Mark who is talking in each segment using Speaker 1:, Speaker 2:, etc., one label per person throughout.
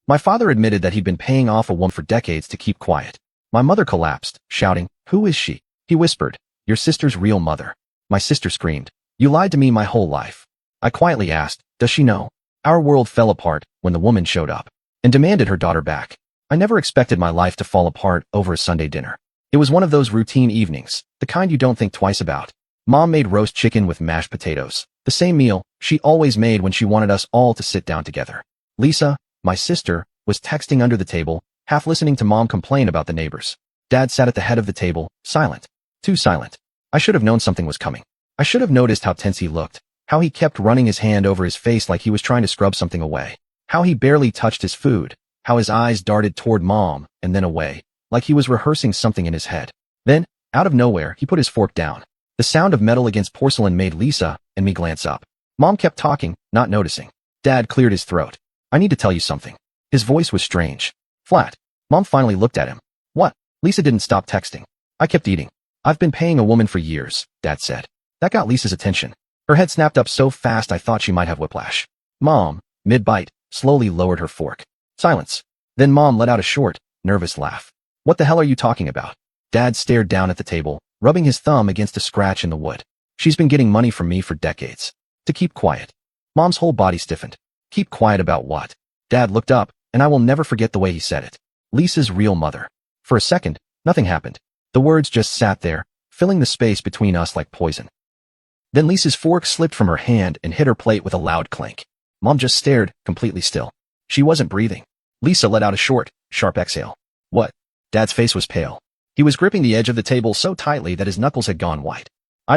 Speaker 1: My father admitted that he'd been paying off a woman for decades to keep quiet. My mother collapsed, shouting, "Who is she?" He whispered, "Your sister's real mother." My sister screamed, "You lied to me my whole life." I quietly asked, "Does she know?" Our world fell apart when the woman showed up and demanded her daughter back. I never expected my life to fall apart over a Sunday dinner. It was one of those routine evenings, the kind you don't think twice about. Mom made roast chicken with mashed potatoes, the same meal she always made when she wanted us all to sit down together. Lisa, my sister, was texting under the table, half listening to Mom complain about the neighbors. Dad sat at the head of the table, silent. Too silent. I should have known something was coming. I should have noticed how tense he looked, how he kept running his hand over his face like he was trying to scrub something away, how he barely touched his food, how his eyes darted toward Mom and then away, like he was rehearsing something in his head. Then, out of nowhere, he put his fork down. The sound of metal against porcelain made Lisa and me glance up. Mom kept talking, not noticing. Dad cleared his throat. "I need to tell you something." His voice was strange. Flat. Mom finally looked at him. "What?" Lisa didn't stop texting. I kept eating. "I've been paying a woman for years," Dad said. That got Lisa's attention. Her head snapped up so fast I thought she might have whiplash. Mom, mid-bite, slowly lowered her fork. Silence. Then Mom let out a short, nervous laugh. "What the hell are you talking about?" Dad stared down at the table, rubbing his thumb against a scratch in the wood. "She's been getting money from me for decades. To keep quiet." Mom's whole body stiffened. "Keep quiet about what?" Dad looked up, and I will never forget the way he said it. Lisa's real mother. For a second, nothing happened. The words just sat there, filling the space between us like poison. Then Lisa's fork slipped from her hand and hit her plate with a loud clink. Mom just stared, completely still. She wasn't breathing. Lisa let out a short, sharp exhale. "What?" Dad's face was pale. He was gripping the edge of the table so tightly that his knuckles had gone white.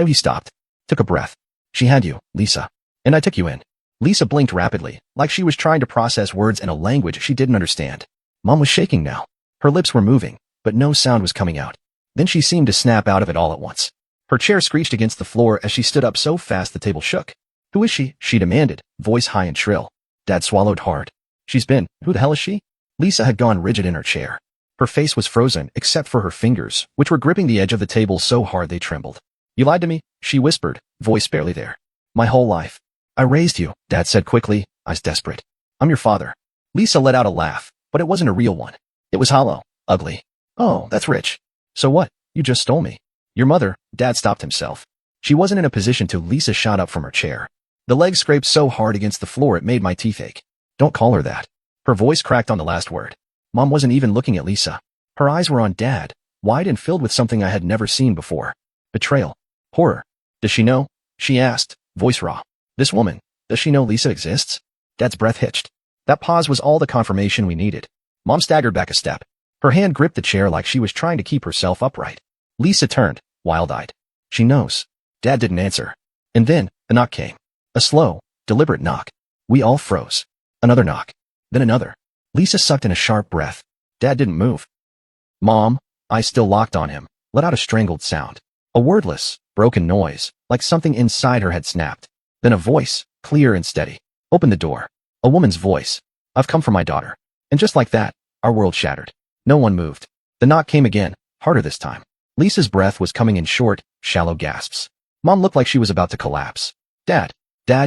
Speaker 1: He stopped. Took a breath. "She had you, Lisa. And I took you in." Lisa blinked rapidly, like she was trying to process words in a language she didn't understand. Mom was shaking now. Her lips were moving, but no sound was coming out. Then she seemed to snap out of it all at once. Her chair screeched against the floor as she stood up so fast the table shook. "Who is she?" she demanded, voice high and shrill. Dad swallowed hard. Who the hell is she?" Lisa had gone rigid in her chair. Her face was frozen, except for her fingers, which were gripping the edge of the table so hard they trembled. "You lied to me," she whispered, voice barely there. "My whole life." "I raised you," Dad said quickly, eyes desperate. "I'm your father." Lisa let out a laugh, but it wasn't a real one. It was hollow, ugly. "Oh, that's rich." "So what? You just stole me." "Your mother," Dad stopped himself. She wasn't in a position to. Lisa shot up from her chair. The leg scraped so hard against the floor it made my teeth ache. "Don't call her that." Her voice cracked on the last word. Mom wasn't even looking at Lisa. Her eyes were on Dad, wide and filled with something I had never seen before. Betrayal. Horror. "Does she know?" she asked, voice raw. "This woman, does she know Lisa exists?" Dad's breath hitched. That pause was all the confirmation we needed. Mom staggered back a step. Her hand gripped the chair like she was trying to keep herself upright. Lisa turned, wild-eyed. "She knows." Dad didn't answer. And then, the knock came. A slow, deliberate knock. We all froze. Another knock. Then another. Lisa sucked in a sharp breath. Dad didn't move. Mom, eyes still locked on him, let out a strangled sound. A wordless, broken noise, like something inside her had snapped. Then a voice, clear and steady. "Open the door." A woman's voice. "I've come for my daughter." And just like that, our world shattered. No one moved. The knock came again, harder this time. Lisa's breath was coming in short, shallow gasps. Mom looked like she was about to collapse. Dad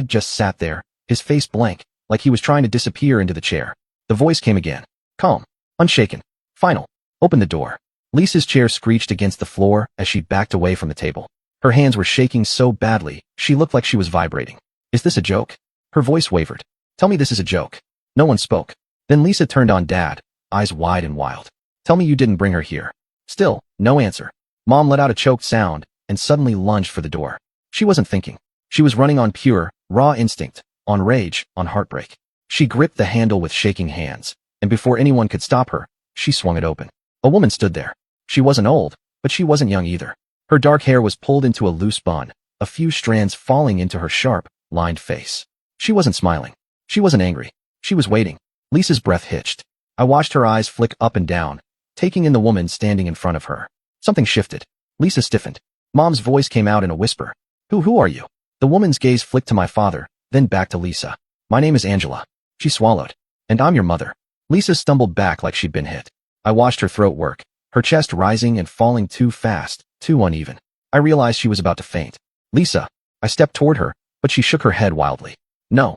Speaker 1: just sat there, his face blank, like he was trying to disappear into the chair. The voice came again. Calm. Unshaken. Final. "Open the door." Lisa's chair screeched against the floor as she backed away from the table. Her hands were shaking so badly, she looked like she was vibrating. "Is this a joke?" Her voice wavered. "Tell me this is a joke." No one spoke. Then Lisa turned on Dad, eyes wide and wild. "Tell me you didn't bring her here." Still, no answer. Mom let out a choked sound and suddenly lunged for the door. She wasn't thinking. She was running on pure, raw instinct, on rage, on heartbreak. She gripped the handle with shaking hands, and before anyone could stop her, she swung it open. A woman stood there. She wasn't old, but she wasn't young either. Her dark hair was pulled into a loose bun, a few strands falling into her sharp, lined face. She wasn't smiling. She wasn't angry. She was waiting. Lisa's breath hitched. I watched her eyes flick up and down, taking in the woman standing in front of her. Something shifted. Lisa stiffened. Mom's voice came out in a whisper. Who are you?" The woman's gaze flicked to my father, then back to Lisa. "My name is Angela." She swallowed. "And I'm your mother." Lisa stumbled back like she'd been hit. I watched her throat work, her chest rising and falling too fast, too uneven. I realized she was about to faint. "Lisa." I stepped toward her, but she shook her head wildly. No.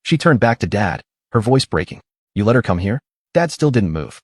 Speaker 1: She turned back to Dad, her voice breaking. You let her come here? Dad still didn't move.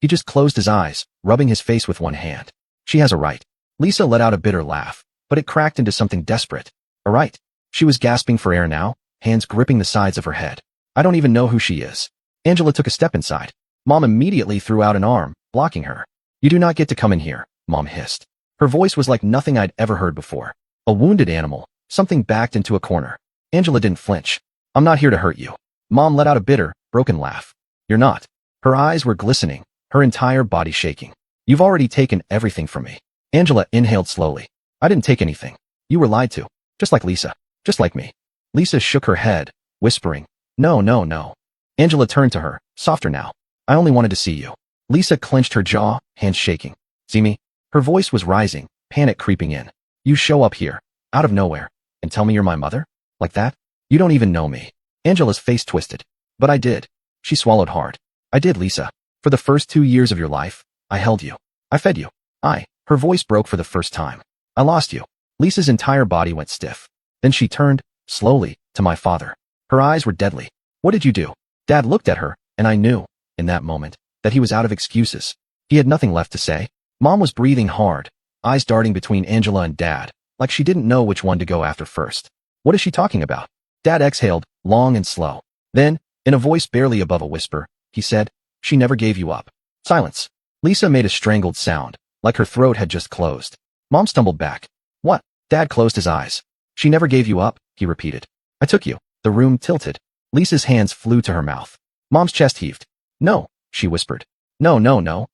Speaker 1: He just closed his eyes, rubbing his face with one hand. She has a right. Lisa let out a bitter laugh, but it cracked into something desperate. A right. She was gasping for air now, hands gripping the sides of her head. I don't even know who she is. Angela took a step inside. Mom immediately threw out an arm, blocking her. You do not get to come in here, Mom hissed. Her voice was like nothing I'd ever heard before. A wounded animal, something backed into a corner. Angela didn't flinch. I'm not here to hurt you. Mom let out a bitter, broken laugh. You're not. Her eyes were glistening, her entire body shaking. You've already taken everything from me. Angela inhaled slowly. I didn't take anything. You were lied to. Just like Lisa. Just like me. Lisa shook her head, whispering, No, no, no. Angela turned to her, softer now. I only wanted to see you. Lisa clenched her jaw, hands shaking. See me? Her voice was rising, panic creeping in. You show up here, out of nowhere, and tell me you're my mother? Like that? You don't even know me. Angela's face twisted. But I did. She swallowed hard. I did, Lisa. For the first 2 years of your life, I held you. I fed you. Her voice broke for the first time. I lost you. Lisa's entire body went stiff. Then she turned, slowly, to my father. Her eyes were deadly. What did you do? Dad looked at her, and I knew, in that moment, that he was out of excuses. He had nothing left to say. Mom was breathing hard, eyes darting between Angela and Dad, like she didn't know which one to go after first. What is she talking about? Dad exhaled, long and slow. Then, in a voice barely above a whisper, he said, She never gave you up. Silence. Lisa made a strangled sound, like her throat had just closed. Mom stumbled back. What? Dad closed his eyes. She never gave you up, he repeated. I took you. The room tilted. Lisa's hands flew to her mouth. Mom's chest heaved. No, she whispered. No, no, no.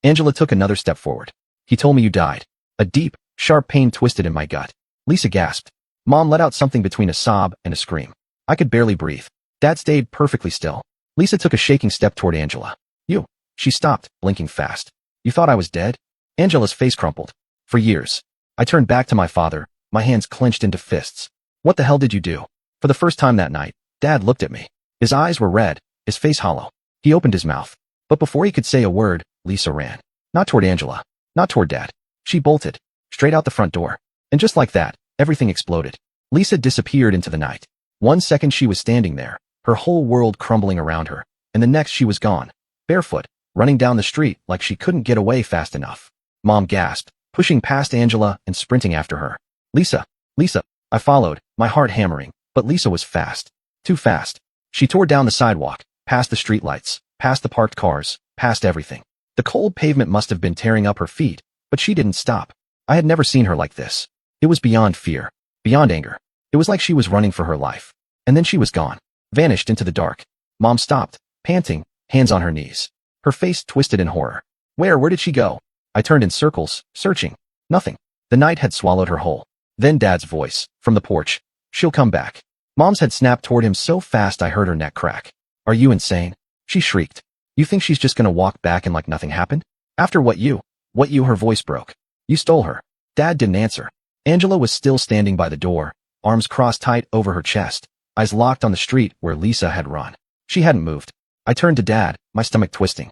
Speaker 1: Angela took another step forward. He told me you died. A deep, sharp pain twisted in my gut. Lisa gasped. Mom let out something between a sob and a scream. I could barely breathe. Dad stayed perfectly still. Lisa took a shaking step toward Angela. You. She stopped, blinking fast. You thought I was dead? Angela's face crumpled. For years. I turned back to my father, my hands clenched into fists. What the hell did you do? For the first time that night, Dad looked at me. His eyes were red, his face hollow. He opened his mouth. But before he could say a word, Lisa ran. Not toward Angela. Not toward Dad. She bolted. Straight out the front door. And just like that, everything exploded. Lisa disappeared into the night. 1 second she was standing there, her whole world crumbling around her, and the next she was gone. Barefoot, running down the street like she couldn't get away fast enough. Mom gasped, pushing past Angela and sprinting after her. Lisa, Lisa, I followed, my heart hammering, but Lisa was fast. Too fast. She tore down the sidewalk, past the streetlights, past the parked cars, past everything. The cold pavement must have been tearing up her feet, but she didn't stop. I had never seen her like this. It was beyond fear, beyond anger. It was like she was running for her life. And then she was gone, vanished into the dark. Mom stopped, panting, hands on her knees. Her face twisted in horror. Where did she go? I turned in circles, searching. Nothing. The night had swallowed her whole. Then Dad's voice, from the porch. She'll come back. Mom's had snapped toward him so fast I heard her neck crack. Are you insane? She shrieked. You think she's just gonna walk back and like nothing happened? After what you, her voice broke. You stole her. Dad didn't answer. Angela was still standing by the door, arms crossed tight over her chest, eyes locked on the street where Lisa had run. She hadn't moved. I turned to Dad, my stomach twisting.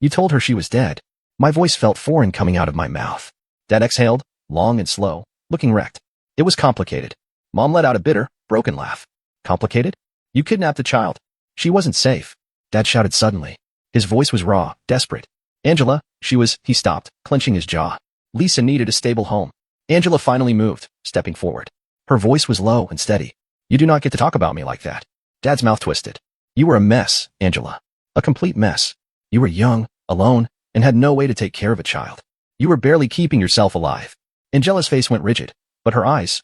Speaker 1: You told her she was dead. My voice felt foreign coming out of my mouth. Dad exhaled, long and slow, looking wrecked. It was complicated. Mom let out a bitter, broken laugh. Complicated? You kidnapped a child. She wasn't safe. Dad shouted suddenly. His voice was raw, desperate. Angela, he stopped, clenching his jaw. Lisa needed a stable home. Angela finally moved, stepping forward. Her voice was low and steady. You do not get to talk about me like that. Dad's mouth twisted. You were a mess, Angela. A complete mess. You were young, alone, and had no way to take care of a child. You were barely keeping yourself alive. Angela's face went rigid, but her eyes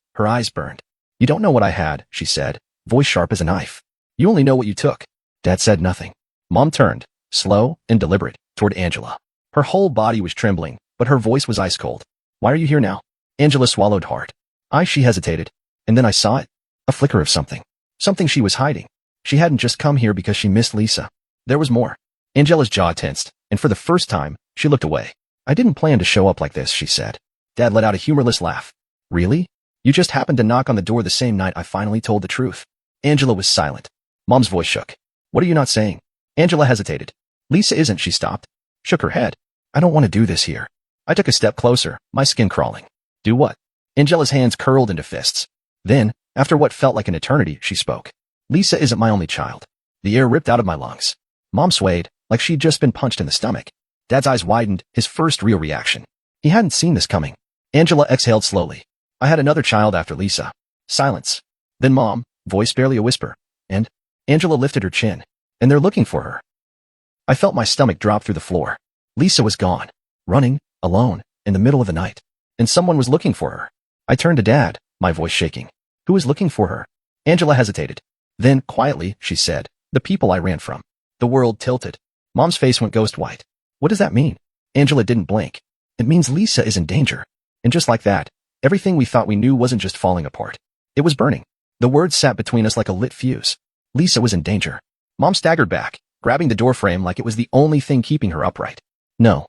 Speaker 1: burned. You don't know what I had, she said, voice sharp as a knife. You only know what you took. Dad said nothing. Mom turned, slow and deliberate, toward Angela. Her whole body was trembling, but her voice was ice cold. Why are you here now? Angela swallowed hard. She hesitated. And then I saw it. A flicker of something. Something she was hiding. She hadn't just come here because she missed Lisa. There was more. Angela's jaw tensed, and for the first time, she looked away. I didn't plan to show up like this, she said. Dad let out a humorless laugh. Really? You just happened to knock on the door the same night I finally told the truth. Angela was silent. Mom's voice shook. What are you not saying? Angela hesitated. Lisa isn't, she stopped. Shook her head. I don't want to do this here. I took a step closer, my skin crawling. Do what? Angela's hands curled into fists. Then, after what felt like an eternity, she spoke. Lisa isn't my only child. The air ripped out of my lungs. Mom swayed, like she'd just been punched in the stomach. Dad's eyes widened, his first real reaction. He hadn't seen this coming. Angela exhaled slowly. I had another child after Lisa. Silence. Then Mom, voice barely a whisper. And? Angela lifted her chin. And they're looking for her. I felt my stomach drop through the floor. Lisa was gone. Running, alone, in the middle of the night. And someone was looking for her. I turned to Dad, my voice shaking. Who was looking for her? Angela hesitated. Then, quietly, she said, the people I ran from. The world tilted. Mom's face went ghost white. What does that mean? Angela didn't blink. It means Lisa is in danger. And just like that, everything we thought we knew wasn't just falling apart. It was burning. The words sat between us like a lit fuse. Lisa was in danger. Mom staggered back, grabbing the doorframe like it was the only thing keeping her upright. No.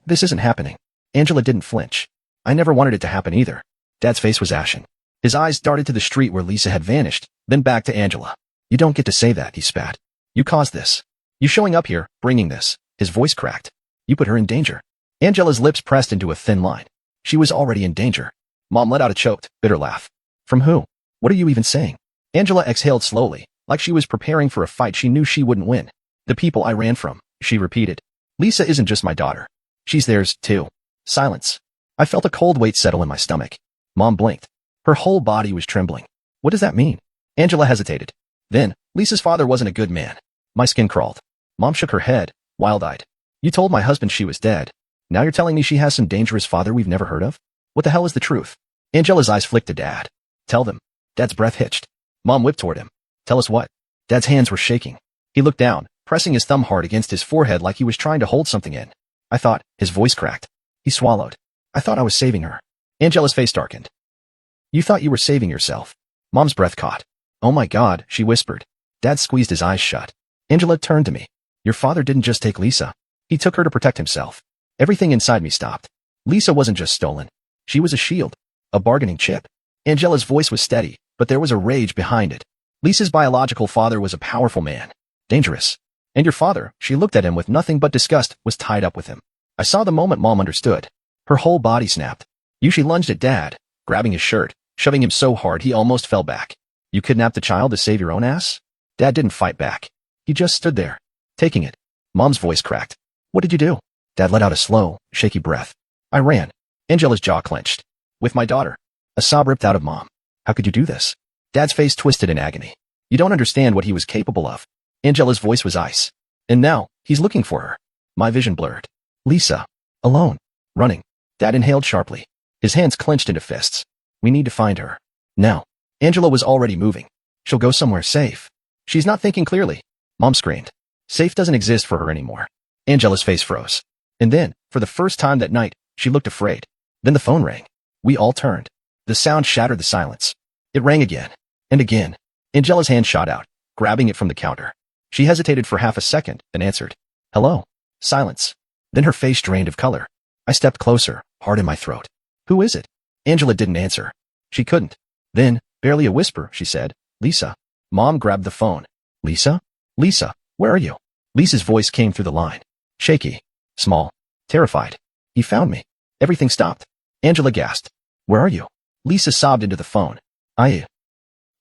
Speaker 1: This isn't happening. Angela didn't flinch. I never wanted it to happen either. Dad's face was ashen. His eyes darted to the street where Lisa had vanished, then back to Angela. You don't get to say that, he spat. You caused this. You showing up here, bringing this. His voice cracked. You put her in danger. Angela's lips pressed into a thin line. She was already in danger. Mom let out a choked, bitter laugh. From who? What are you even saying? Angela exhaled slowly, like she was preparing for a fight she knew she wouldn't win. The people I ran from, she repeated. Lisa isn't just my daughter. She's theirs, too. Silence. I felt a cold weight settle in my stomach. Mom blinked. Her whole body was trembling. What does that mean? Angela hesitated. Then, Lisa's father wasn't a good man. My skin crawled. Mom shook her head, wild-eyed. You told my husband she was dead. Now you're telling me she has some dangerous father we've never heard of? What the hell is the truth? Angela's eyes flicked to Dad. Tell them. Dad's breath hitched. Mom whipped toward him. Tell us what? Dad's hands were shaking. He looked down, pressing his thumb hard against his forehead like he was trying to hold something in. I thought, his voice cracked. He swallowed. I thought I was saving her. Angela's face darkened. You thought you were saving yourself. Mom's breath caught. Oh my God, she whispered. Dad squeezed his eyes shut. Angela turned to me. Your father didn't just take Lisa. He took her to protect himself. Everything inside me stopped. Lisa wasn't just stolen. She was a shield. A bargaining chip. Angela's voice was steady, but there was a rage behind it. Lisa's biological father was a powerful man. Dangerous. And your father, she looked at him with nothing but disgust, was tied up with him. I saw the moment Mom understood. Her whole body snapped. She lunged at Dad, grabbing his shirt, shoving him so hard he almost fell back. You kidnapped the child to save your own ass? Dad didn't fight back. He just stood there, taking it. Mom's voice cracked. What did you do? Dad let out a slow, shaky breath. I ran. Angela's jaw clenched. With my daughter. A sob ripped out of Mom. How could you do this? Dad's face twisted in agony. You don't understand what he was capable of. Angela's voice was ice. And now, he's looking for her. My vision blurred. Lisa. Alone. Running. Dad inhaled sharply. His hands clenched into fists. We need to find her. Now. Angela was already moving. She'll go somewhere safe. She's not thinking clearly. Mom screamed. Safe doesn't exist for her anymore. Angela's face froze. And then, for the first time that night, she looked afraid. Then the phone rang. We all turned. The sound shattered the silence. It rang again. And again. Angela's hand shot out, grabbing it from the counter. She hesitated for half a second, then answered. Hello. Silence. Then her face drained of color. I stepped closer, heart in my throat. Who is it? Angela didn't answer. She couldn't. Then, barely a whisper, she said, Lisa. Mom grabbed the phone. Lisa? Lisa, where are you? Lisa's voice came through the line. Shaky. Small. Terrified. He found me. Everything stopped. Angela gasped. Where are you? Lisa sobbed into the phone. I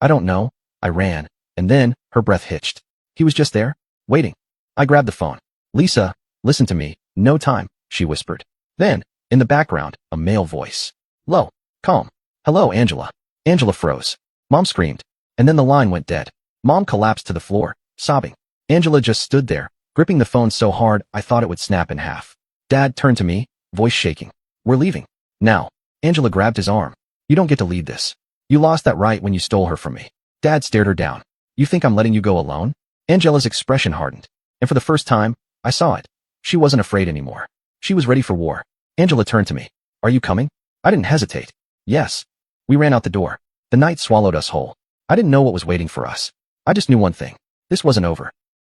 Speaker 1: don't know. I ran. And then, her breath hitched. He was just there, waiting. I grabbed the phone. Lisa, listen to me. No time, she whispered. Then, in the background, a male voice. Low. Calm. Hello, Angela. Angela froze. Mom screamed. And then the line went dead. Mom collapsed to the floor, sobbing. Angela just stood there, gripping the phone so hard I thought it would snap in half. Dad turned to me, voice shaking. We're leaving. Now. Angela grabbed his arm. You don't get to lead this. You lost that right when you stole her from me. Dad stared her down. You think I'm letting you go alone? Angela's expression hardened. And for the first time, I saw it. She wasn't afraid anymore. She was ready for war. Angela turned to me. Are you coming? I didn't hesitate. Yes. We ran out the door. The night swallowed us whole. I didn't know what was waiting for us. I just knew one thing. This wasn't over.